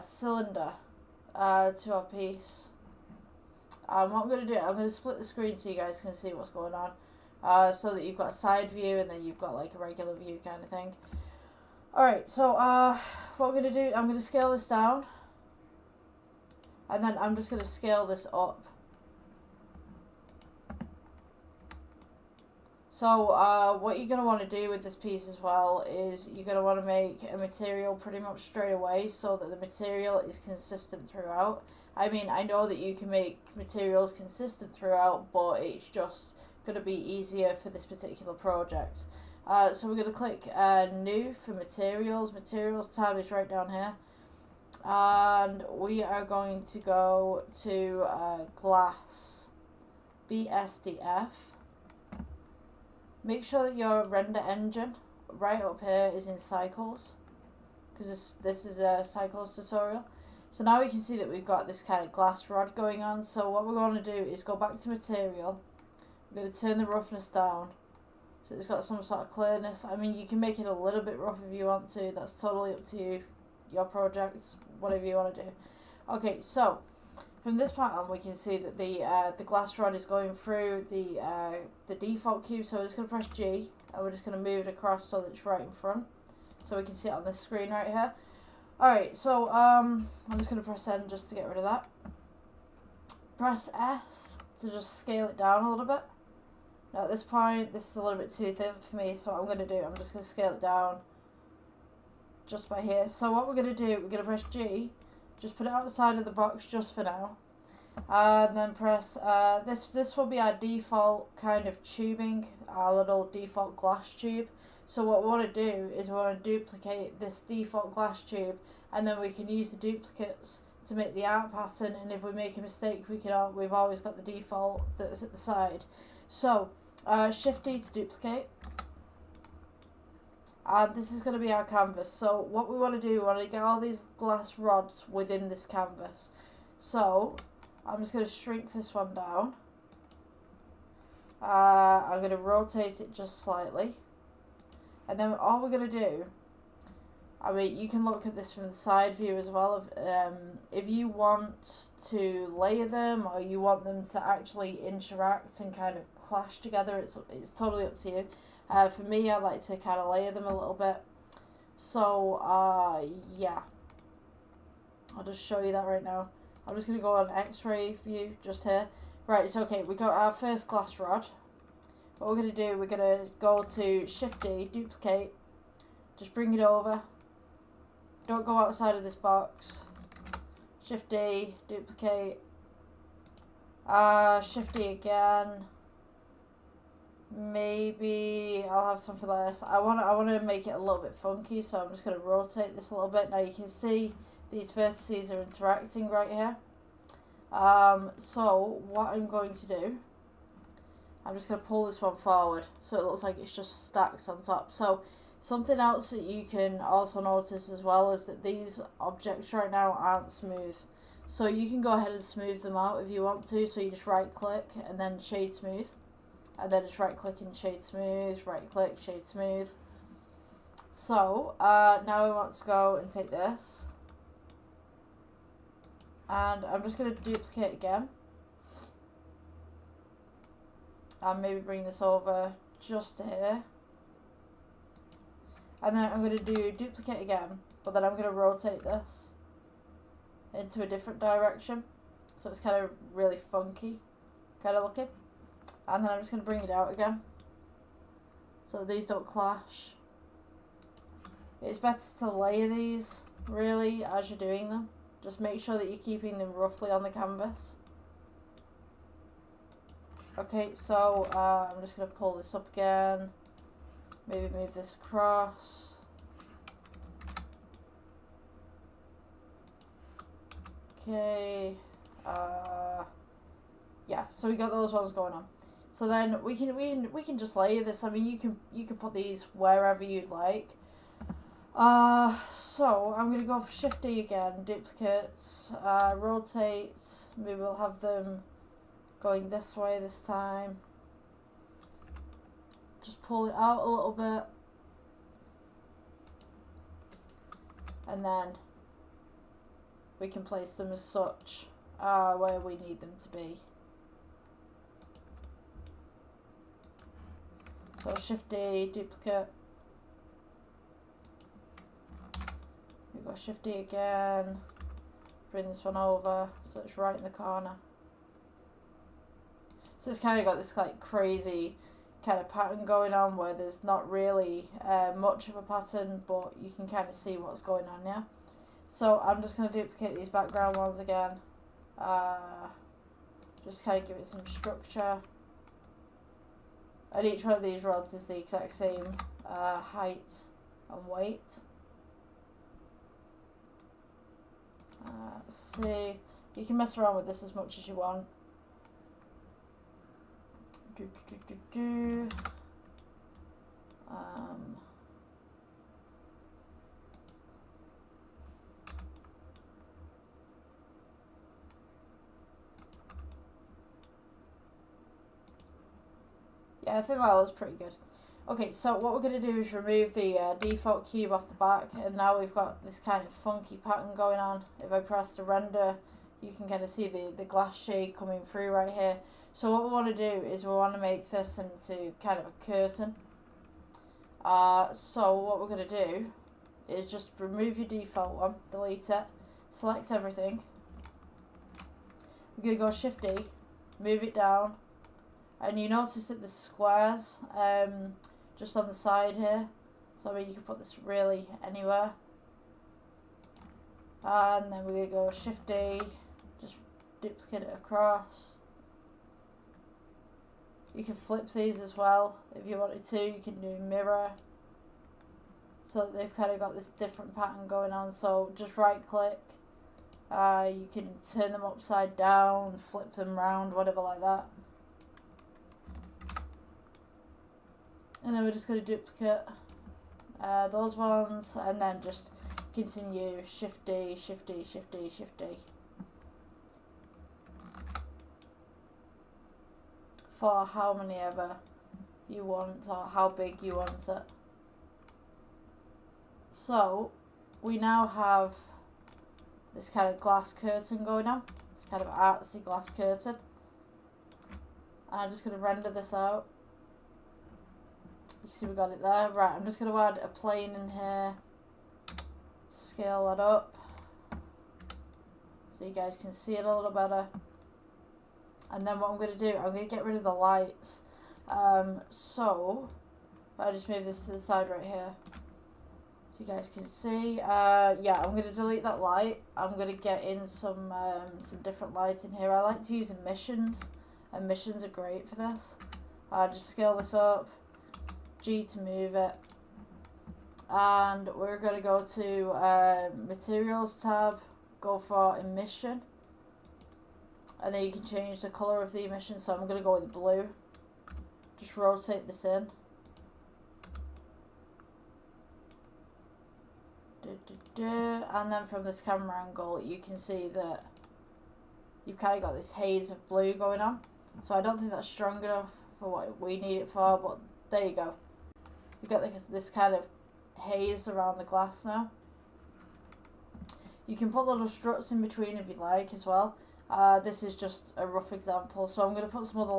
cylinder to our piece. What I'm going to do, I'm going to split the screen so you guys can see what's going on. So that you've got a side view and then you've got like a regular view kind of thing. Alright, so what I'm going to do, I'm going to scale this down. And then I'm just going to scale this up. So what you're going to want to do with this piece as well is you're going to want to make a material pretty much straight away so that the material is consistent throughout. I mean, I know that you can make materials consistent throughout, but it's just going to be easier for this particular project. So we're going to click New for Materials. Materials tab is right down here. And we are going to go to Glass, BSDF. Make sure that your render engine right up here is in Cycles, because this is a Cycles tutorial. So now we can see that we've got this kind of glass rod going on. So what we're going to do is go back to Material. We're going to turn the roughness down so it's got some sort of clearness. I mean, you can make it a little bit rough if you want to. That's totally up to you, your projects, whatever you want to do. Okay, so from this point on, we can see that the glass rod is going through the default cube. So we're just going to press G, and we're just going to move it across so that it's right in front, so we can see it on this screen right here. Alright, so I'm just going to press N just to get rid of that. Press S to just scale it down a little bit. Now at this point, this is a little bit too thin for me, so what I'm going to do, I'm just going to scale it down just by here. So what we're going to do, we're going to press G, just put it outside of the box just for now. And then press, this will be our default kind of tubing, our little default glass tube. So what we want to do is we want to duplicate this default glass tube, and then we can use the duplicates to make the art pattern, and if we make a mistake, we've always got the default that's at the side. So Shift D to duplicate. And this is going to be our canvas. So what we want to do, we want to get all these glass rods within this canvas. So I'm just going to shrink this one down. I'm going to rotate it just slightly. And then all we're going to do, I mean, you can look at this from the side view as well. If you want to layer them, or you want them to actually interact and kind of clash together, it's totally up to you. For me, I like to kind of layer them a little bit. So, yeah. I'll just show you that right now. I'm just going to go on X-ray view just here. Right, it's okay. We got our first glass rod. What we're going to do, we're going to go to Shift D, duplicate. Just bring it over. Don't go outside of this box. Shift D, duplicate. Shift D again. Maybe I'll have something like this. I want to make it a little bit funky, so I'm just going to rotate this a little bit. Now you can see these vertices are interacting right here. So what I'm going to do, I'm just going to pull this one forward so it looks like it's just stacked on top. So something else that you can also notice as well is that these objects right now aren't smooth. So you can go ahead and smooth them out if you want to. So you just right click and then shade smooth. And then just right click and shade smooth, right click, shade smooth. So now we want to go and take this. And I'm just going to duplicate again. And maybe bring this over just to here. And then I'm going to do duplicate again. But then I'm going to rotate this into a different direction. So it's kind of really funky kind of looking. And then I'm just going to bring it out again, so that these don't clash. It's better to layer these, really, as you're doing them. Just make sure that you're keeping them roughly on the canvas. Okay, so I'm just going to pull this up again. Maybe move this across. Okay. Yeah, so we got those ones going on. So then we can just layer this. I mean, you can put these wherever you'd like. So I'm gonna go for Shift D again, duplicates, rotate. Maybe we'll have them going this way this time. Just pull it out a little bit, and then we can place them as such where we need them to be. So Shift D, duplicate. We go Shift D again. Bring this one over so it's right in the corner. So it's kind of got this like crazy kind of pattern going on where there's not really much of a pattern, but you can kind of see what's going on, yeah. So I'm just going to duplicate these background ones again. Just kind of give it some structure. And each one of these rods is the exact same height and weight. Let's see. You can mess around with this as much as you want. Yeah, I think that looks pretty good. Okay, so what we're going to do is remove the default cube off the back, and now we've got this kind of funky pattern going on. If I press the render, you can kind of see the glass shade coming through right here. So what we want to do is we want to make this into kind of a curtain. So what we're going to do is just remove your default one, delete it, select everything. We're going to go Shift D, move it down, and you notice that the squares just on the side here. So I mean, you can put this really anywhere. And then we're going to go Shift D, just duplicate it across. You can flip these as well if you wanted to. You can do mirror. So they've kind of got this different pattern going on. So just right click. You can turn them upside down, flip them round, whatever like that. And then we're just going to duplicate those ones, and then just continue Shift D, Shift D, Shift D, Shift D. For how many ever you want, or how big you want it. So we now have this kind of glass curtain going on. It's kind of artsy glass curtain. I'm just going to render this out. You see we got it there. Right, I'm just going to add a plane in here. Scale that up so you guys can see it a little better. And then what I'm going to do, I'm going to get rid of the lights. So I just move this to the side right here so you guys can see. Yeah, I'm going to delete that light. I'm going to get in some different lights in here. I like to use emissions. Emissions are great for this. Just scale this up. G to move it. And we're going to go to Materials tab. Go for Emission. And then you can change the colour of the emission. So I'm going to go with blue. Just rotate this in. And then from this camera angle, you can see that you've kind of got this haze of blue going on. So I don't think that's strong enough for what we need it for, but there you go. You've got this kind of haze around the glass now. You can put little struts in between if you like as well. This is just a rough example, so I'm going to put some other